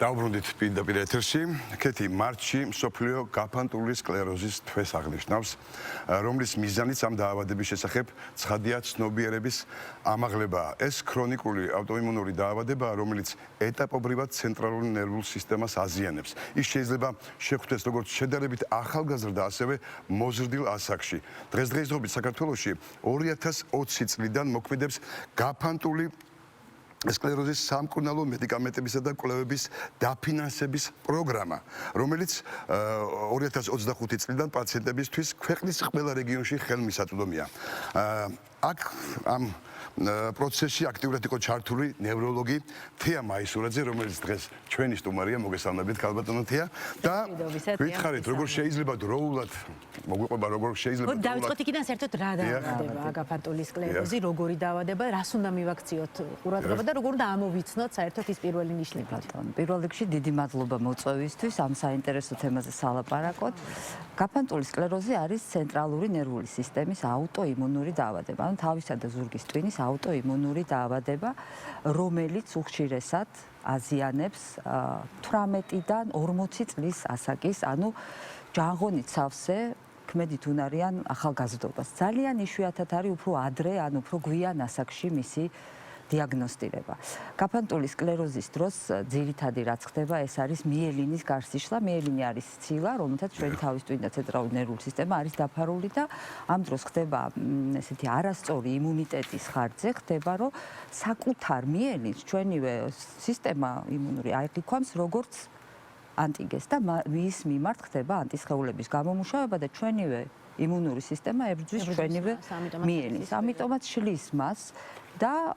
დაუბრუნდით პირდაპირ ეთერში. კეთი მარტში მსოფლიო გაფანტული სკლეროზის თვეს აღნიშნავს, რომლის მიზანიც ამ დაავადების შესახებ ცხადია ცნობიერების ამაღლებაა. ეს ქრონიკული ავტოიმუნური დაავადებაა, რომელიც ეტაპობრივად ცენტრალური ნერვულ სისტემას აზიანებს. ის შეიძლება შეხვდეს როგორც შედარებით ახალგაზრდა, ასევე მოზრდილ ასაკში. დღესდღეობით საქართველოში 2020 წლიდან მოქმედებს გაფანტული სკლეროზის სამკურნალო მედიკამენტებისა და კვლევების დაფინანსების პროგრამა, რომელიც 2025 წლიდან პაციენტებისთვის ქვეყნის ყველა რეგიონში ხელმისაწვდომია. აქ ამ პროცესში აქტიურად იყო ჩართული ნევროლოგი თეა მაისურაძე, რომელიც დღეს ჩვენი სტუმარია. მოგესალმებით, ქალბატონო თეა. და გითხარით, როგორ შეიძლება დროულად მოგვიყვება, როგორ შეიძლება დროულად დავიწყოთ იქიდან საერთოდ რა დაავადება გაფანტული სკლეროზი, როგორი დაავადება, რას უნდა მივაქციოთ ყურადღება და როგორ უნდა ამოვიცნოთ საერთოდ ის პირველი ნიშნები. პირველ რიგში დიდი მადლობა მოწვევისთვის ამ საინტერესო თემაზე სალაპარაკოთ. გაფანტული სკლეროზი არის ცენტრალური ნერვული სისტემის აუტოიმუნური დაავადება. ანუ თავისა და ზურგის ტვინის აუტოიმუნური დაავადება, რომელიც უხშირესად აზიანებს 18-დან 40 წლის ასაკის, ანუ ჯანღონით სავსე ქმედით უნარიან ახალგაზრდობას. ძალიან იშვიათად არის უფრო ადრე, ან უფრო გვიან ასაკში მისი დიაგნოსტირება. გაფანტული სკლეროზის დროს ძირითადი რაც ხდება, ეს არის მიელინის გარსიშლა. მიელინი არის ცილა, რომელთაც ჩვენი თავის ტვინი და ცენტრალური ნერვული სისტემა არის დაფარული და ამ დროს ხდება ესეთი არასწორი იმუნიტეტის ხარჯზე, ხდება, რომ საკუთარ მიელინს ჩვენივე სისტემა იმუნური აიღიქვამს როგორც ანტიგენს და მის მიმართ ხდება ანტისხეულების გამომუშავება და ჩვენივე იმუნური სისტემა ებრძვის ჩვენივე მიელინს. ამიტომაც შლის მას და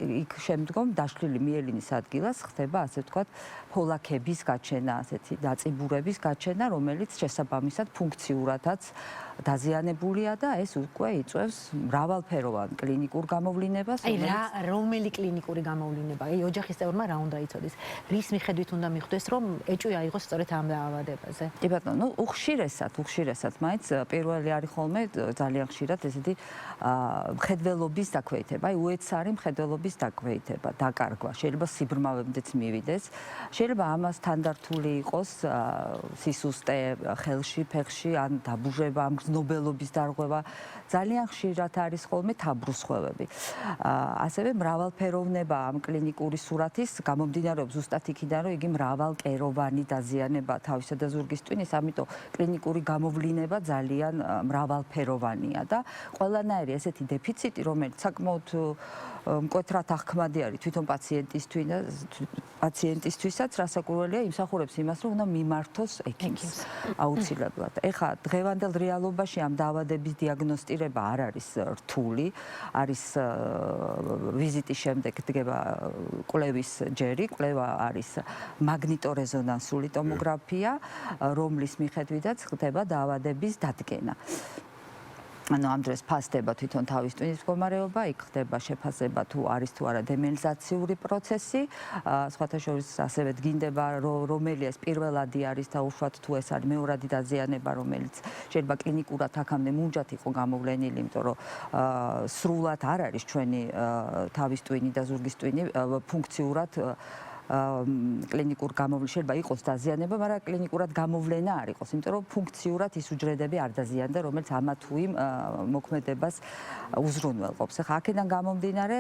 იქ შემდგომ დაშლილი მიელინის ადგილას ხდება, ასე ვთქვათ, ფოლაქების გაჩენა, ასეთი დაწიბურების გაჩენა, რომელიც შესაბამისად ფუნქციურადაც დაზიანებულია და ეს უკვე იწვევს მრავალფეროვან კლინიკურ გამოვლინებას. აი რომელი კლინიკური გამოვლინება? აი ოჯახის წევრმა რა უნდა იცოდეს? რის მიხედვით უნდა მიხვდეს, რომ ეჭვი აიღოს სწორედ ამ დაავადებაზე? კი ბატონო, უხშირესად მაინც პირველი არის ხოლმე ძალიან ხშირად ესეთი მხედველობის დაქვეითება. აი უეცარი მხედველობის დაქვეითება, დაკარგვა, შეიძლება სიბრმავემდეც მივიდეს. შეიძლება ამას თანდართული იყოს სისუსტე ხელში, ფეხში, ან დაბუჟება, ამ გრძნობელობის დარღვევა. ძალიან ხშირად არის ხოლმე თაბრუსხვევები. ასევე მრავალფეროვნება ამ კლინიკური სურათის გამომდინარეობს ზუსტად იქიდან, რომ იგი მრავალკეროვანი დაზიანება თავისა და ზურგის ტვინის, ამიტომ კლინიკური გამოვლინება ძალიან მრავალფეროვანია და ყველანაირი ესეთი დეფიციტი, რომელიც საკმაოდ მკვეთრად აღქმადი არის თვითონ პაციენტისთვისაც, რასაკვირველია, იმსახურებს იმას, რომ უნდა მიმართოს ექიმს აუცილებლად. ეხლა დღევანდელ რეალობაში ამ დაავადების დიაგნოსტირება არ არის რთული, არის ვიზიტის შემდეგ დგება კვლევის ჯერი, კვლევა არის მაგნიტორეზონანსული ტომოგრაფია, რომლის მიხედვითაც ხდება დაავადების დადგენა. ანუ ამ დროს ფასდება თვითონ თავის ტვინის მდგომარეობა, იქ ხდება შეფასება თუ არის თუ არა დემილიზაციური პროცესი, სხვათა შორის ასევე დგინდება რომელი ეს პირველადი არის და უშუალოდ თუ ეს არის მეორადი დაზიანება, რომელიც შეიძლება კლინიკურად აქამდე მუნჯად იყო გამოვლენილი, იმიტომ რომ სრულად არ არის ჩვენი თავის ტვინი და ზურგის ტვინი ფუნქციურად კლინიკურ გამოვლენაში შეიძლება იყოს დაზიანება, მაგრამ კლინიკურად გამოვლენა არ იყოს, იმიტომ რომ ფუნქციურად ის უჯრედები არ დაზიანდა, რომელიც ამა თუ იმ მოქმედებას უზრუნველყოფს. ახლა აქედან გამომდინარე,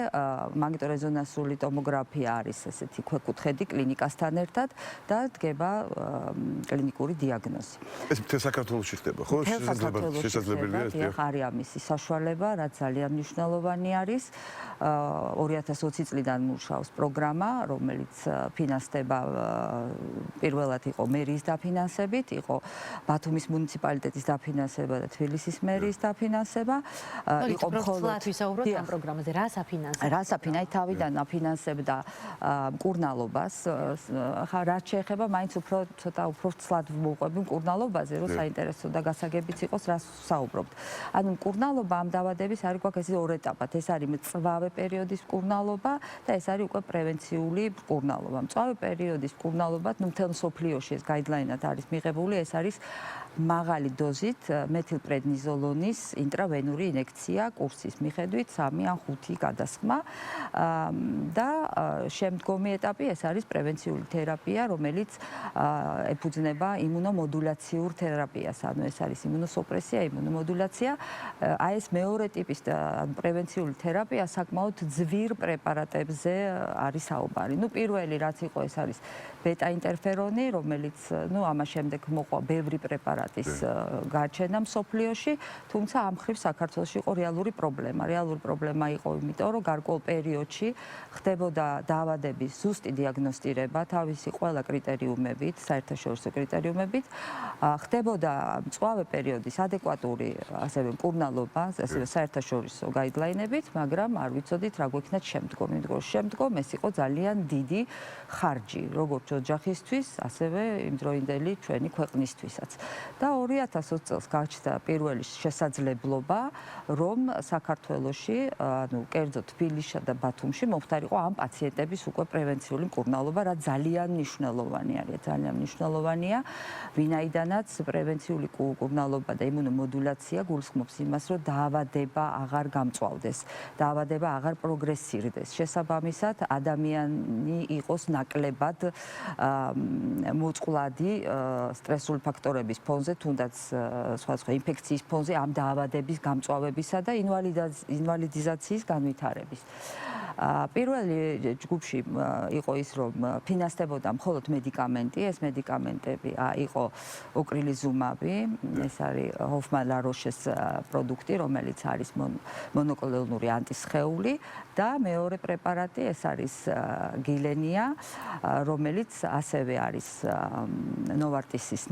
მაგნიტორეზონანსული ტომოგრაფია არის ესეთი ქვეკუთხედი კლინიკასთან ერთად და დგება კლინიკური დიაგნოზი. ეს მთელ საქართველოში ხდება, ხო? შესაძლებელია ეს? არის ამისი საშუალება, რაც ძალიან მნიშვნელოვანი არის. 2020 წლიდან მუშაობს პროგრამა, რომელიც ფინანსდება პირველად იყო მერიის დაფინანსებით, იყო ბათუმის მუნიციპალიტეტის დაფინანსება და თბილისის მერიის დაფინანსება. იყო მხოლოდ ვისაუბროთ ამ პროგრამაზე, რას აფინანსებდა? რას აფინანსებდა? თავიდან აფინანსებდა მკურნალობას. ხა რაც შეეხება, მაინც უფრო ცოტა უფრო ცლად მოვყვები მკურნალობაზე, რომ საინტერესო და გასაგებიც იყოს, რას საუბრობთ. ანუ მკურნალობა ამ დაავადების არის გვაქვს ეს ორ ეტაპად. ეს არის მწვავე პერიოდის მკურნალობა და ეს არის უკვე პრევენციული მკურნალობა. მკურნალობა. მწვავე პერიოდის მკურნალობა, მთელ მსოფლიოში ეს გაიდლაინად არის მიღებული, ეს არის მაღალი დოზით მეთილპრედნიზოლონის ინტრავენური ინექცია კურსის მიხედვით 3 ან 5 გადასხმა და შემდგომი ეტაპი ეს არის პრევენციული თერაპია, რომელიც ეფუძნება იმუნომოდულაციურ თერაპიას, ანუ ეს არის იმუნოსუპრესია, იმუნომოდულაცია. აი ეს მეორე ტიპის პრევენციული თერაპია საკმაოდ ძვირ პრეპარატებზე არის საუბარი. პირველი რაც იყო ეს არის ბეტა-ინტერფერონი, რომელიც ამას შემდეგ მოყვა ბევრი პრეპარატის გაჩენა მსოფლიოში, თუმცა ამ მხრივ საქართველოში იყო რეალური პრობლემა. რეალური პრობლემა იყო იმიტომ, რომ გარკვეულ პერიოდში ხდებოდა დაავადების ზუსტი დიაგნოსტირება თავისი ყველა კრიტერიუმებით, საერთაშორისო კრიტერიუმებით, ხდებოდა მწვავე პერიოდის ადეკვატური ასევე მკურნალობა, ასევე საერთაშორისო გაიდლაინებით, მაგრამ არ ვიცოდით რა გვექნათ შემდგომ. შემდგომ ეს იყო ძალიან დიდი ხარჯი, როგორც ოჯახისთვის, ასევე იმდროინდელი ჩვენი ქვეყნისთვისაც. და 2020 წელს გაჩნდა პირველი შესაძლებლობა, რომ საქართველოში, ანუ კერძოდ თბილისში და ბათუმში მომხდარიყო ამ პაციენტების უკვე პრევენციული მკურნალობა, რაც ძალიან მნიშვნელოვანი არის, ძალიან მნიშვნელოვანია, ვინაიდანაც პრევენციული მკურნალობა და იმუნომოდულაცია გულისხმობს იმას, რომ დაავადება აღარ გამწვავდეს, დაავადება აღარ პროგრესირდეს. შესაბამისად, ადამიანი იყოს ნაკლებად მოწყვლადი სტრესული ფაქტორების ფონზე, თუნდაც სხვადასხვა ინფექციის ფონზე ამ დაავადების გამწვავებისა და ინვალიდიზაციის განვითარების. პირველი ჯგუფში იყო ის, რომ ფინანსდებოდა მხოლოდ მედიკამენტი, ეს მედიკამენტები იყო ოკრილიზუმაბი, ეს არის ჰოფმან-ლა-როშეს პროდუქტი, რომელიც არის მონოკლონური ანტისხეული და მეორე პრეპარატი ეს არის გილენია, რომელიც ასევე არის ნოვარტისის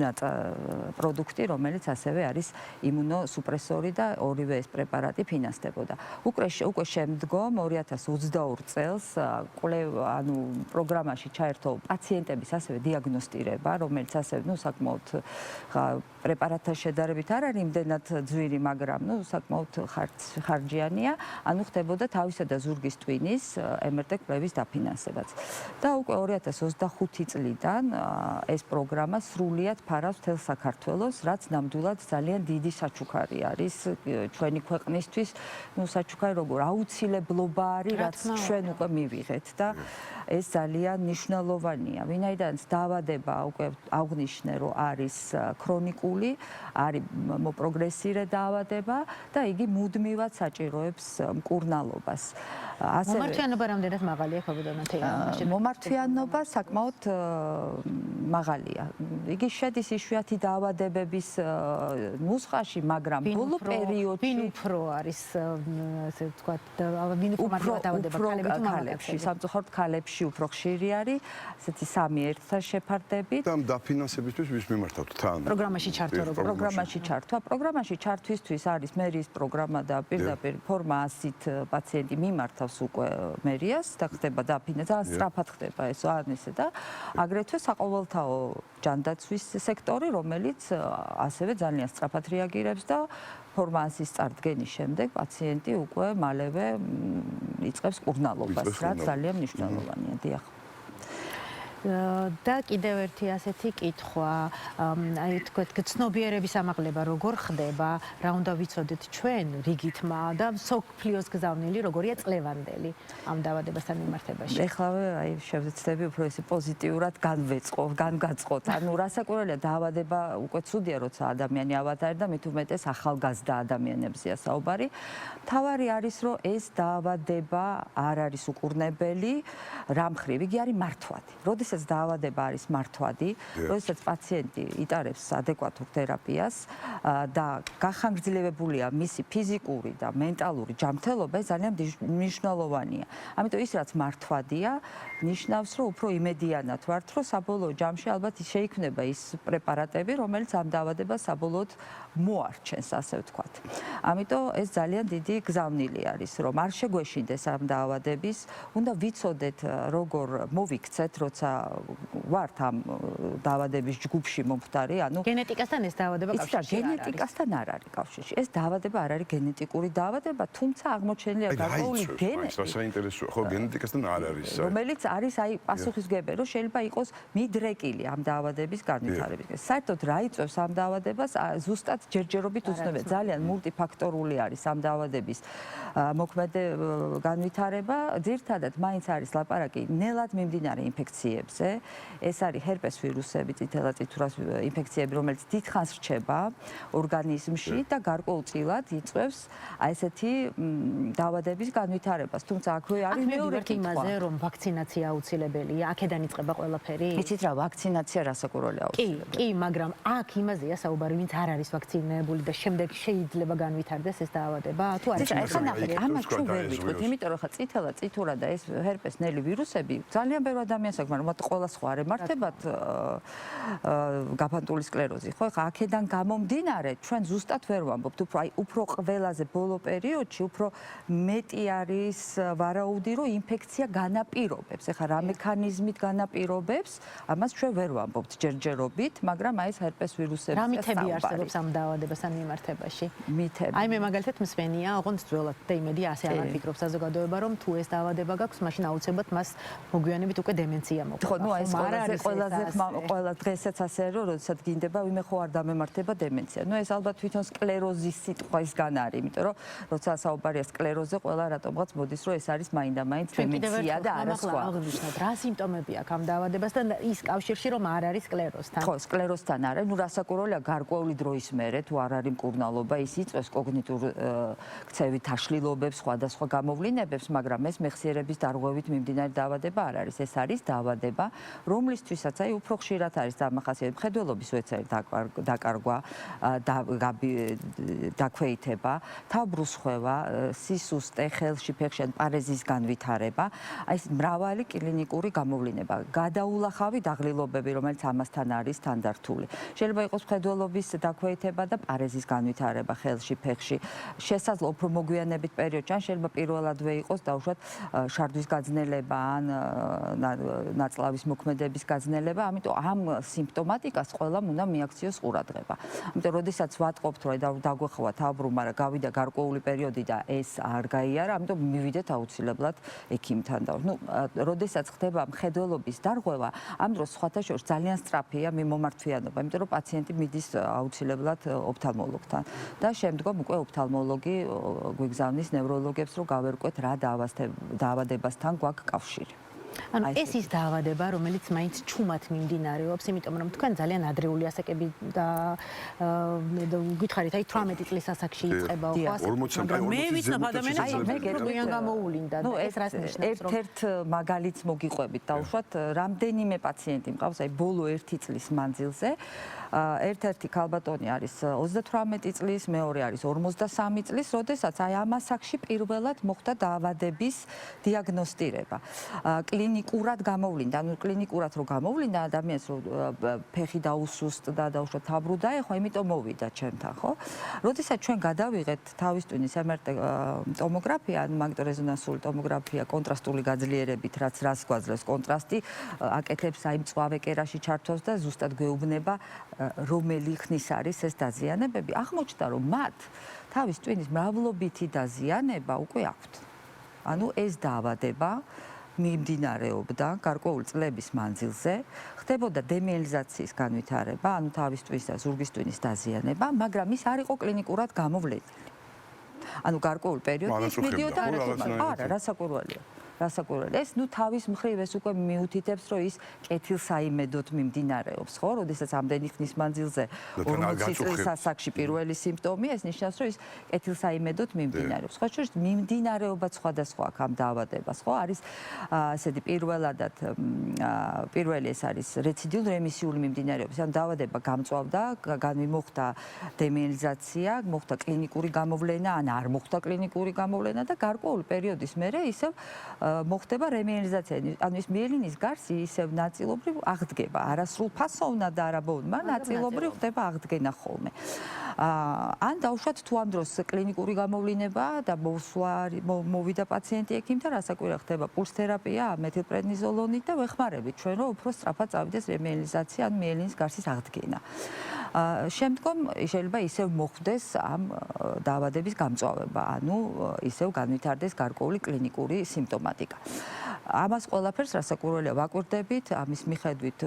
პროდუქტი, რომელიც ასევე არის იმუნოსუპრესორი და ორივე ეს პრეპარატი ფინანსდებოდა. უკვე შემდგომ 2022 წელს პროგრამაში ჩაერთო პაციენტების ასევე დიაგნოსტირება, რომელიც ასევე საკმაოდ პრეპარატთან შედარებით არ არის იმდენად ძვირი, მაგრამ საკმაოდ ხარჯიანია, ანუ ხდებოდა თავისა და ზურგის ტვინის MRT კვლევის დაფინანსებაც. და უკვე 2025 წლიდან ეს პროგრამა სრულიად ფარავს მთელ საქართველოს, რაც ნამდვილად ძალიან დიდი საჩუქარი არის ჩვენი ქვეყნისთვის, საჩუქარი როგორ აუცილებლობა არის, რაც ჩვენ უკვე მივიღეთ და ეს ძალიან მნიშვნელოვანია. ვინაიდან დაავადება უკვე აღნიშნე, რომ არის ქრონიკული, არის მოპროგრესირე დაავადება და იგი მუდმივად საჭიროებს მკურნალობას. მომართვიანობა რამდენად მაღალია ქობუდონათეში? მომართვიანობა საკმაოდ მაღალია. იგი შედის იშვიათი დაავადებების ნუსხაში, მაგრამ ბოლო პერიოდში ვინ უფრო არის, ასე ვთქვათ, ვინ უფრო მარტივად დაავადება, ქალები თუ მამაკაცები? სამწუხაროდ ქალებში უფრო ხშირი არის, ასეთი 3 ერთთან შეფარდებით. და დაფინანსებისთვის ვის მიმართავთ თან? პროგრამაში ჩართვა როგორ? პროგრამაში ჩართვისთვის არის მერიის პროგრამა და პირდაპირ ფორმა 100-ით პაციენტი მიმართავს უკვე მერიას და ხდება დაფინანსება, ძალიან სწრაფად ხდება ეს ანესე და აგრეთვე საყოველთაო ჯანდაცვის სექტორი, რომელიც ასევე ძალიან სწრაფად რეაგირებს და ფორმაციის წარდგენის შემდეგ პაციენტი უკვე მალევე იწყებს მკურნალობას, რაც ძალიან მნიშვნელოვანია. დიახ. და კიდევ ერთი ასეთი კითხვა, აი თქვათ, გცნობიერების ამაღლება როგორ ხდება, რა უნდა ვიცოდეთ ჩვენ რიგითმა და მსოფლიოს გზავნილი როგორია წლევანდელი ამ დაავადებასთან მიმართებაში? ეხლავე აი შევეცდები უფრო ესე პოზიტიურად განვაწყოთ. ანუ რასაკვირველია, დაავადება უკვე ცუდია, როცა ადამიანი ავატარი და მით უმეტეს ახალგაზრდა ადამიანებზეა საუბარი. თავარი არის, რომ ეს დაავადება არ არის უკურნებელი, რა მხრივ, იგი არის მართვადი. როდესაც დაავადება არის მართვადი, როდესაც პაციენტი იტარებს ადეკვატურ თერაპიას და გახანგრძლივებულია მისი ფიზიკური და მენტალური ჯანმრთელობა, ეს ძალიან მნიშვნელოვანია. ამიტომ ის რაც მართვადია, ნიშნავს, რომ უფრო იმედიანად ვართ, რომ საბოლოო ჯამში ალბათ შეიქმნება ის პრეპარატები, რომელიც ამ დაავადებას საბოლოოდ მოარჩენს, ასე ვთქვათ. ამიტომ ეს ძალიან დიდი გზავნილი არის, რომ არ შეგვეშინდეს ამ დაავადების, უნდა ვიცოდეთ, როგორ მოვიქცეთ, როცა ვართ ამ დაავადების ჯგუფში მომხდარი, ანუ გენეტიკასთან ეს დაავადება კავშირში არ არის. გენეტიკასთან არ არის კავშირში. ეს დაავადება არ არის გენეტიკური დაავადება, თუმცა აღმოჩენილია გარკვეული გენეტი. საინტერესოა, ხო, გენეტიკასთან არ არის. რომელიც არის პასუხისმგებელი, რომ შეიძლება იყოს მიდრეკილი ამ დაავადების განვითარების. საერთოდ რა იწვევს ამ დაავადებას? ზუსტად ჯერჯერობით უცნობია. ძალიან მულტიფაქტორული არის ამ დაავადების მოქმედი განვითარება. ძირთადად მაინც არის ლაპარაკი ნელად მიმდინარე ინფექციებზე. ეს არის ჰერპეს ვირუსები, წითელაწითურას ინფექციები, რომელიც დიდხანს რჩება ორგანიზმში და გარკვეულწილად იწვევს ესეთი დაავადების განვითარებას. თუმცა აქვე არის მეორე კითხვა. იმაზე, რომ ვაქცინაცია აუცილებელია, აქედან იწყება ყველაფერი. იცით რა, ვაქცინაცია რასაკვირველია აუცილებელი. კი, მაგრამ აქ იმაზეა საუბარი, ვინც არ არის ვაქცინირებული და შემდეგ შეიძლება განვითარდეს ეს დაავადება. თუ არის ეხლა ნახეთ, ამას ჩვენ ვერ ვიტყვით, იმიტომ რომ ხა წითელაწითურა და ეს ჰერპეს ნელი ვირუსები ძალიან ბევრ ადამიანს აქვს, მაგრამ მათ ყველა სხვა არ ემართებათ გაფანტული სკლეროზი. ხო, ხა აქედან გამომდინარე, ჩვენ ზუსტად ვერ ვამბობთ, უფრო ყველაზე ბოლო პერიოდში უფრო მეტი არის ვარაუდი, რომ ინფექცია განაპირობებს. ეხლა რა მექანიზმით განაპირობებს, ამას ჩვენ ვერ ვამბობთ ჯერჯერობით, მაგრამ აი ეს ჰერპეს ვირუსები რა მითები არსებობს ამ დაავადებასთან მიმართებაში? მითები. აი მე მაგალითად მსმენია, ოღონდ ძველად და იმედი ასე აღარ ფიქრობს საზოგადოება, რომ თუ ეს დაავადება გაქვს, მაშინ აუცილებლად მას მოგვიანებით უკვე დემენცია მოყვება. ხო, ნუ აი ეს ყველა დღესაც ასე არის, რომ როდესაც გინდება, ვიმე ხო არ დამემართება დემენცია. ნუ ეს ალბათ თვითონ სკლეროზის სიტყვისგან არის, იმიტომ რომ როცა საუბარია სკლეროზე, ყველა რატომღაც მოდის, რომ ეს არის მაინდა-მაინც დემენცია და არა სხვა. აღნიშნოთ, რა სიმპტომები აქვს ამ დაავადებასთან და ის კავშირში რომ არ არის სკლეროზთან. ხო, სკლეროზთან არის, ნუ რასაკვირველია გარკვეული დროის მერე, თუ არ არის მკურნალობა, ის იწვევს კოგნიტურ ქცევით აშლილობებს, სხვადასხვა გამოვლინებებს, მაგრამ ეს მეხსიერების დარღვევით მიმდინარე დაავადება არ არის. ეს არის დაავადება, რომლისთვისაც აი უფრო ხშირად არის დამახასიათებელი მხედველობის უეცარი დაკარგვა, დაქვეითება, თავბრუსხვევა, სისუსტე, ხელში, ფეხში ან პარეზის განვითარება, აი ეს მრავალი კლინიკური გამოვლინება, გადაულახავი დაღლილობები, რომელიც ამასთან არის სტანდარტული. შეიძლება იყოს მხედველობის დაქვეითება და პარეზის განვითარება ხელში, ფეხში. შესაძლოა უფრო მოგვიანებით პერიოდში, ან შეიძლება პირველადვე იყოს დაუშვათ შარდვის გაძნელება ან ნაწლავის მოქმედების გაძნელება, ამიტომ ამ სიმპტომატიკას ყველამ უნდა მიაქციოს ყურადღება. ამიტომ როდესაც ვატყობთ, რომ დაგვეხვა თავბრუ, მაგრამ გავიდა გარკვეული პერიოდი და ეს არ გაიარა, ამიტომ მივიდეთ აუცილებლად ექიმთან და ნუ როდესაც ხდება მხედველობის დარღვევა, ამ დროს სხვათა შორის ძალიან სწრაფია მიმომართვიანობა, იმიტომ რომ პაციენტი მიდის აუცილებლად ოფთალმოლოგთან და შემდგომ უკვე ოფთალმოლოგი გვიგზავნის ნევროლოგებს, რომ გავერკვეთ რა დაავადებასთან გვაქვს კავშირი. ანუ ეს ის დაავადება, რომელიც მაინც ჩუმად მიმდინარეობს, იმიტომ რომ თქვენ ძალიან ადრეული ასაკები და გითხარით, აი 18 წლის ასაკში იწყება, ხო ასე. მაგრამ მე ვიცნობ ადამიანებს, რომლებიან გამოულინდა და ეს რას ნიშნავს, რომ ერთ მაგალითს მოგიყვებით დავუშვათ, რამდენიმე პაციენტი მყავს, აი ბოლო 1 წლის მანძილზე. ერთ-ერთი ქალბატონი არის 38 წლის, მეორე არის 53 წლის, როდესაც აი ამ ასაკში პირველად მოხდა დაავადების დიაგნოსტირება. კლინიკურად გამოვლინდა, ანუ კლინიკურად რო გამოვლინდა ადამიანს, რომ ფეხი დაუსუსტდა, დაუშვათ თავბრუ დაეხო, იმიტომ მოვიდა ჩემთან, ხო? როდესაც ჩვენ გადავიღეთ თავის ტვინის MRT ტომოგრაფია, ან მაგნიტურეზონანსული ტომოგრაფია კონტრასტული გაძლიერებით, რაც რას გვაძლევს კონტრასტი, აკეთებს აი მწვავე კერაში ჩართვას და ზუსტად გვეუბნება რომელი ხნის არის ეს დაზიანებები. აღმოჩნდა, რომ მათ თავის ტვინის მრავლობითი დაზიანება უკვე აქვთ. ანუ ეს დაავადება მიმდინარეობდა გარკვეული წლების მანძილზე, ხდებოდა დემიელიზაციის განვითარება, ანუ თავის ტვინის და ზურგის ტვინის დაზიანება, მაგრამ ის არ იყო კლინიკურად გამოვლენილი. ანუ გარკვეული პერიოდი მიდიოდა არა, რასაკვირველია. ეს ნუ თავის მხრივ ეს უკვე მიუთითებს, რომ ის კეთილსაიმედოდ მიმდინარეობს, ხო? როდესაც ამდენი ხნის მანძილზე 40 წლის ასაკში პირველი სიმპტომი, ეს ნიშნავს, რომ ის კეთილსაიმედოდ მიმდინარეობს. ხო, შორის მიმდინარეობა სხვადასხვა აქვს ამ დაავადებას, ხო? არის ასეთი პირველი ეს არის რეციდიული რემისიული მიმდინარეობის, ანუ დაავადება გამწვავდა, მოხდა დემიელიზაცია, მოხდა კლინიკური გამოვლენა, ან არ მოხდა კლინიკური გამოვლენა და გარკვეული პერიოდის მერე ისევ მოხდება რემიელინიზაცია. ანუ ეს მიელინის გარსი ისევ ნაწილობრივ აღდგება, არასრულ ფასოვნად და არაბოვნად, მაგრამ ნაწილობრივ ხდება აღდგენა ხოლმე. ან დავუშვათ თუ ამ დროს კლინიკური გამოვლინება და მოვიდა პაციენტი ექიმთან, რასაკვირა ხდება პულს თერაპია, მეთილპრედნიზოლონით და ვეხმარებით ჩვენ რომ უფრო სწრაფად წავიდეს რემიელინიზაცია ან მიელინის გარსის აღდგენა. შემდგომ შეიძლება ისევ მოხდეს ამ დაავადების გამწვავება, ანუ ისევ განვითარდეს გარკვეული კლინიკური სიმპტომატიკა. ამას ყველაფერს რასაკვირველია ვაკვირდებით, ამის მიხედვით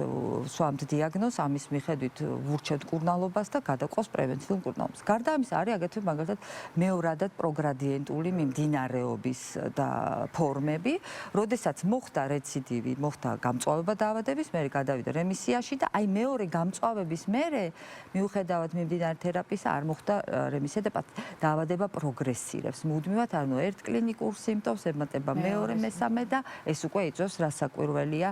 ვსვამთ დიაგნოზს, ამის მიხედვით ვურჩევთ მკურნალობას და გადაყავს პრევენციულ მკურნალობას. გარდა ამისა არის აგრეთვე მაგალითად მეორადად პროგრადიენტული მიმდინარეობის და ფორმები, როდესაც მოხდა რეციდივი, მოხდა გამწვავება დაავადების, მერე გადავიდა რემისიაში და აი მეორე გამწვავების მერე მიუხედავად მიმდინარე თერაპიისა არ მოხდა რემისია და დაავადება პროგრესირებს. მუდმივად, ანუ ერთ კლინიკურ სიმპტომს ემატება მეორე, მესამე და ეს უკვე იწვევს რასაკვირველია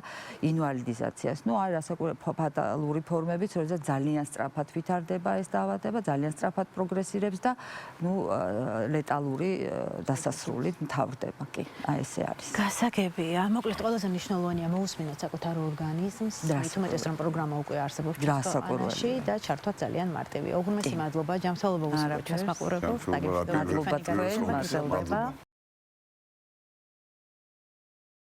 ინვალიდიზაციას. ნუ არის რასაკვირველი ფატალური ფორმებიც, როდესაც ძალიან სწრაფად ვითარდება ეს დაავადება, ძალიან სწრაფად პროგრესირებს და ნუ ლეტალური დასასრულით მთავრდება კი. აი ესე არის. გასაგებია. მოკლედ ყველაზე მნიშვნელოვანია მოусმინოთ საკუთარ ორგანიზმს, მით უმეტეს რომ პროგრამა უკვე არსებობს რასაკვირველია და ჩართვა ძალიან მარტივია. უღრმესი მადლობა, ჯანმრთელობა უსურვოთ ჩვენს მაყურებელს. მადლობა თქვენ, მადლობა.